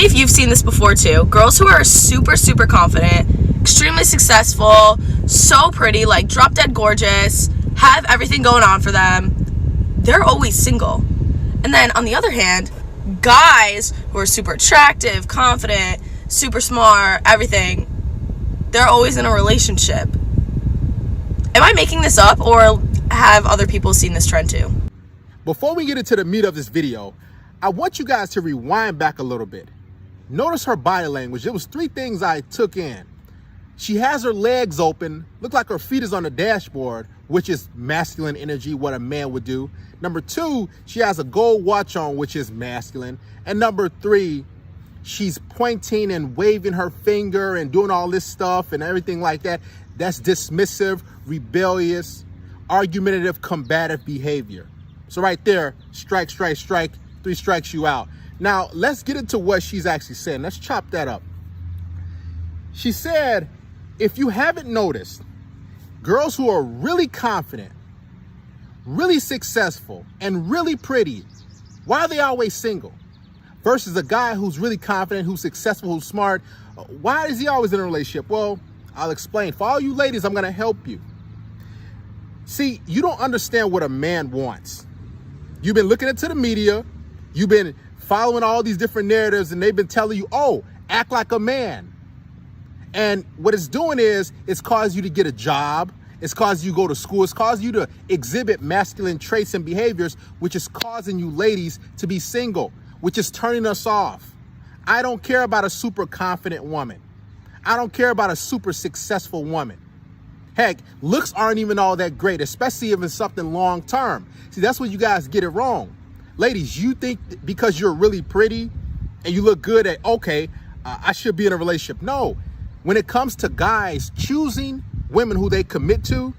me if you've seen this before too. Girls who are super, super confident, extremely successful, so pretty, like drop dead gorgeous, have everything going on for them, they're always single. And then on the other hand, guys who are super attractive, confident, super smart, everything, they're always in a relationship. Am I making this up, or have other people seen this trend too? Before we get into the meat of this video, I want you guys to rewind back a little bit. Notice her body language. There was 3 things I took in. She has her legs open, look like her feet is on the dashboard, which is masculine energy, what a man would do. Number 2, she has a gold watch on, which is masculine. And number 3, she's pointing and waving her finger and doing all this stuff and everything like that. That's dismissive, rebellious, argumentative, combative behavior. So right there, strike, strike, strike, 3 strikes you out. Now, let's get into what she's actually saying. Let's chop that up. She said, if you haven't noticed, girls who are really confident, really successful, and really pretty, why are they always single? Versus a guy who's really confident, who's successful, who's smart, why is he always in a relationship? Well, I'll explain. For all you ladies, I'm going to help you. See, you don't understand what a man wants. You've been looking into the media. You've been following all these different narratives, and they've been telling you, oh, act like a man. And what it's doing is it's caused you to get a job. It's caused you to go to school. It's caused you to exhibit masculine traits and behaviors, which is causing you ladies to be single, which is turning us off. I don't care about a super confident woman. I don't care about a super successful woman. Heck, looks aren't even all that great, especially if it's something long term. See, that's where you guys get it wrong. Ladies, you think because you're really pretty and you look good at, okay, I should be in a relationship. No, when it comes to guys choosing women who they commit to,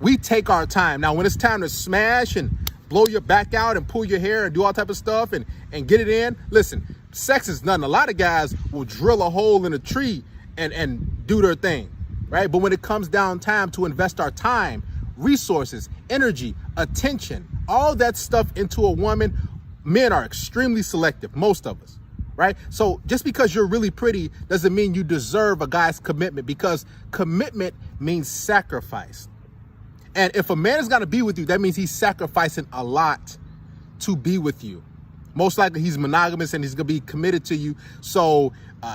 we take our time. Now, when it's time to smash and blow your back out and pull your hair and do all type of stuff and get it in, listen, sex is nothing. A lot of guys will drill a hole in a tree and do their thing, right? But when it comes down time to invest our time, resources, energy, attention, all that stuff into a woman, men are extremely selective, most of us, right? So just because you're really pretty doesn't mean you deserve a guy's commitment, because commitment means sacrifice. And if a man is going to be with you, that means he's sacrificing a lot to be with you. Most likely he's monogamous and he's going to be committed to you. So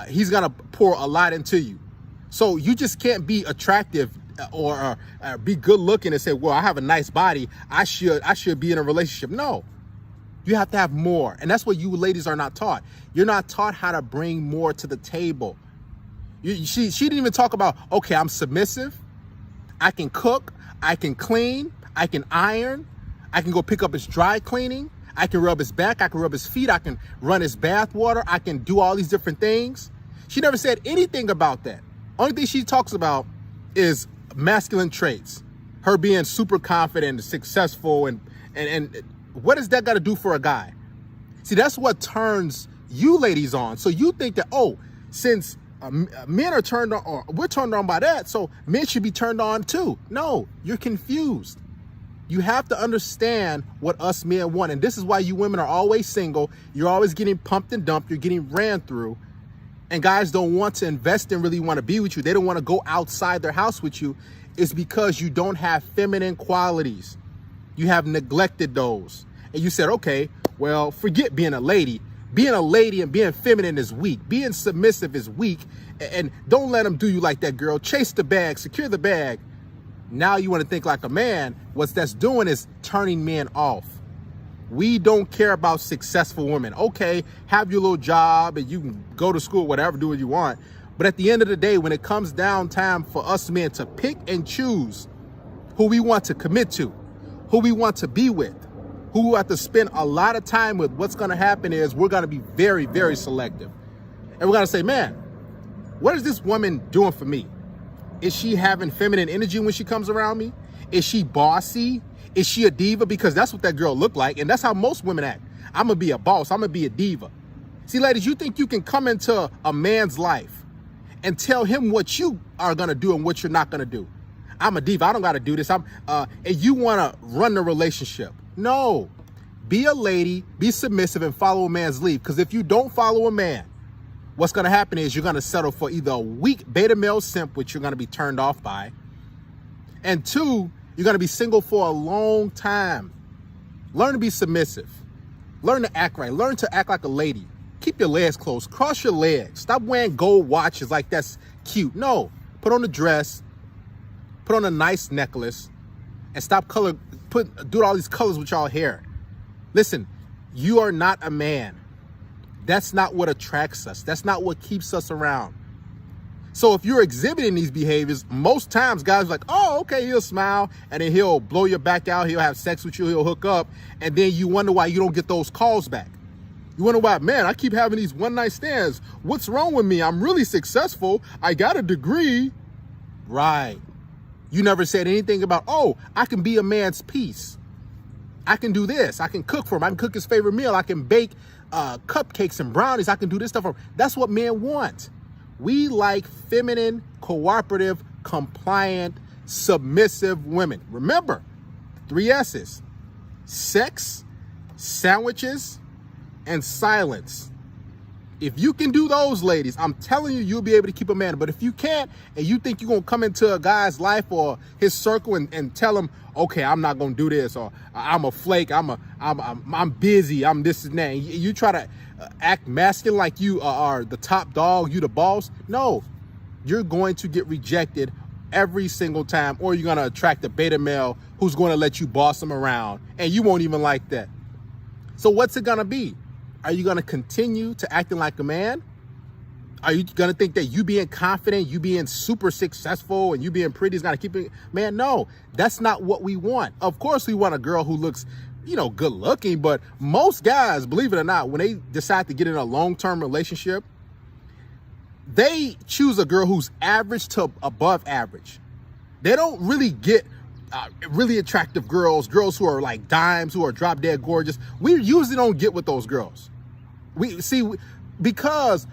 he's going to pour a lot into you. So you just can't be attractive or be good looking and say, well, I have a nice body, I should be in a relationship. No, you have to have more. And that's what you ladies are not taught. You're not taught how to bring more to the table. She didn't even talk about, okay, I'm submissive, I can cook, I can clean, I can iron, I can go pick up his dry cleaning, I can rub his back, I can rub his feet, I can run his bath water, I can do all these different things. She never said anything about that. Only thing she talks about is masculine traits, her being super confident and successful, and what does that got to do for a guy? See, that's what turns you ladies on. So you think that, oh, since men are turned on, or we're turned on by that, so men should be turned on too. No, you're confused. You have to understand what us men want. And this is why you women are always single. You're always getting pumped and dumped. You're getting ran through. And guys don't want to invest and really want to be with you. They don't want to go outside their house with you. It's because you don't have feminine qualities. You have neglected those. And you said, okay, well, forget being a lady. Being a lady and being feminine is weak. Being submissive is weak. And don't let them do you like that, girl. Chase the bag, secure the bag. Now you want to think like a man. What that's doing is turning men off. We don't care about successful women. Okay, have your little job and you can go to school, whatever, do what you want. But at the end of the day, when it comes down time for us men to pick and choose who we want to commit to, who we want to be with, who we have to spend a lot of time with, what's going to happen is we're going to be very, very selective. And we're going to say, man, what is this woman doing for me? Is she having feminine energy when she comes around me? Is she bossy? Is she a diva? Because that's what that girl looked like. And that's how most women act. I'm going to be a boss. I'm going to be a diva. See, ladies, you think you can come into a man's life and tell him what you are going to do and what you're not going to do. I'm a diva. I don't got to do this. And you want to run the relationship. No. Be a lady, be submissive, and follow a man's lead. Because if you don't follow a man, what's going to happen is you're going to settle for either a weak beta male simp, which you're going to be turned off by, and two, you're going to be single for a long time. Learn to be submissive. Learn to act right. Learn to act like a lady. Keep your legs closed. Cross your legs. Stop wearing gold watches like that's cute. No. Put on a dress. Put on a nice necklace. And stop do all these colors with y'all hair. Listen, you are not a man. That's not what attracts us. That's not what keeps us around. So if you're exhibiting these behaviors, most times guys are like, oh, okay, he'll smile, and then he'll blow your back out, he'll have sex with you, he'll hook up, and then you wonder why you don't get those calls back. You wonder why, man, I keep having these one-night stands. What's wrong with me? I'm really successful. I got a degree. Right. You never said anything about, oh, I can be a man's piece. I can do this. I can cook for him. I can cook his favorite meal. I can bake cupcakes and brownies. I can do this stuff for him. That's what men want. We like feminine, cooperative, compliant, submissive women. Remember, 3 S's: sex, sandwiches, and silence. If you can do those, ladies, I'm telling you, you'll be able to keep a man. But if you can't, and you think you're going to come into a guy's life or his circle and tell him, okay, I'm not going to do this, or I'm a flake, I'm busy, I'm this and that, and you try to act masculine like you are the top dog, you the boss. No, you're going to get rejected every single time, or you're going to attract a beta male who's going to let you boss him around, and you won't even like that. So what's it going to be? Are you going to continue to acting like a man? Are you going to think that you being confident, you being super successful, and you being pretty is going to keep it? Man, no, that's not what we want. Of course, we want a girl who looks, good looking, but most guys, believe it or not, when they decide to get in a long-term relationship, they choose a girl who's average to above average. They don't really get really attractive girls who are like dimes, who are drop dead gorgeous. We usually don't get with those girls. Because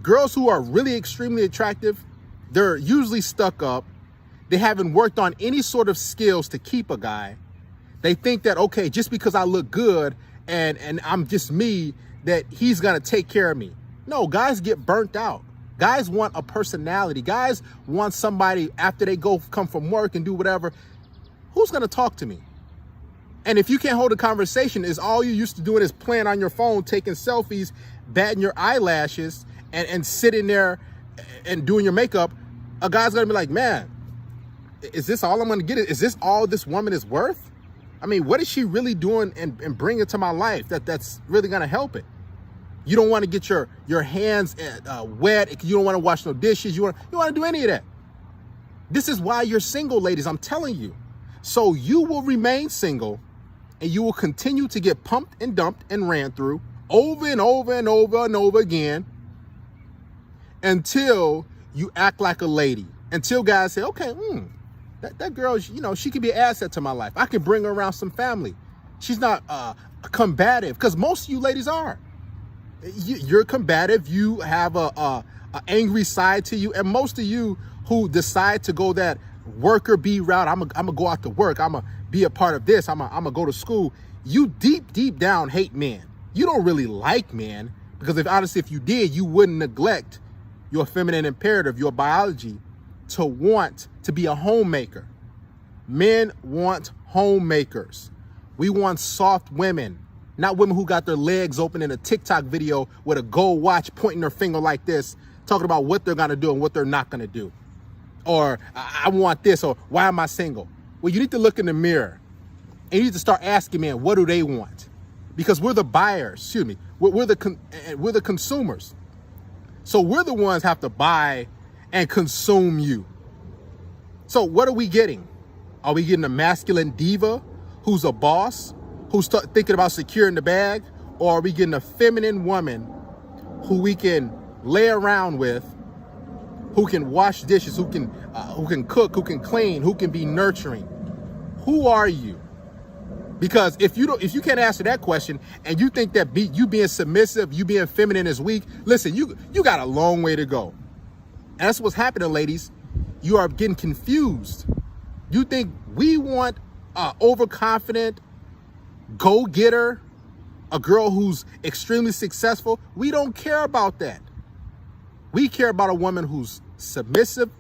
girls who are really extremely attractive, they're usually stuck up. They haven't worked on any sort of skills to keep a guy. They think that, okay, just because I look good and I'm just me, that he's going to take care of me. No, guys get burnt out. Guys want a personality. Guys want somebody after they come from work and do whatever. Who's going to talk to me? And if you can't hold a conversation, is all you're used to doing is playing on your phone, taking selfies, batting your eyelashes, and sitting there and doing your makeup, a guy's going to be like, man, is this all I'm going to get? Is this all this woman is worth? I mean, what is she really doing and bringing to my life that's really going to help it? You don't want to get your hands wet. You don't want to wash no dishes. You want to do any of that. This is why you're single, ladies. I'm telling you. So you will remain single, and you will continue to get pumped and dumped and ran through over and over and over and over again until you act like a lady. Until guys say, okay, that girl, she could be an asset to my life. I can bring her around some family. She's not combative, because most of you ladies are. You're combative. You have a angry side to you, and most of you who decide to go that worker bee route, I'm gonna go out to work, I'm gonna be a part of this, I'm gonna go to school, you deep down hate men. You don't really like men, because if you did, you wouldn't neglect your feminine imperative, your biology, to want to be a homemaker. Men want homemakers. We want soft women, not women who got their legs open in a TikTok video with a gold watch pointing their finger like this, talking about what they're gonna do and what they're not gonna do. Or I want this, or why am I single? Well, you need to look in the mirror and you need to start asking men, what do they want? Because we're the buyers, we're the consumers. So we're the ones have to buy and consume you. So what are we getting? Are we getting a masculine diva who's a boss, who's thinking about securing the bag? Or are we getting a feminine woman who we can lay around with, who can wash dishes, who can cook, who can clean, who can be nurturing? Who are you? Because if you can't answer that question, and you think that you being submissive, you being feminine is weak, listen, you got a long way to go. And that's what's happening, ladies. You are getting confused. You think we want an overconfident go-getter, a girl who's extremely successful? We don't care about that. We care about a woman who's submissive,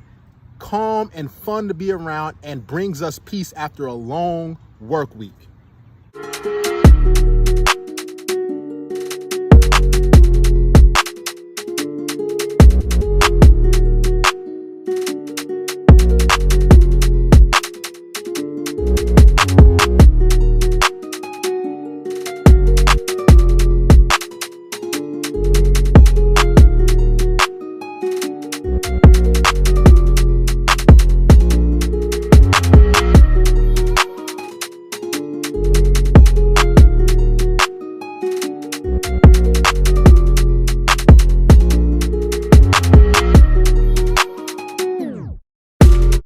calm, and fun to be around and brings us peace after a long work week.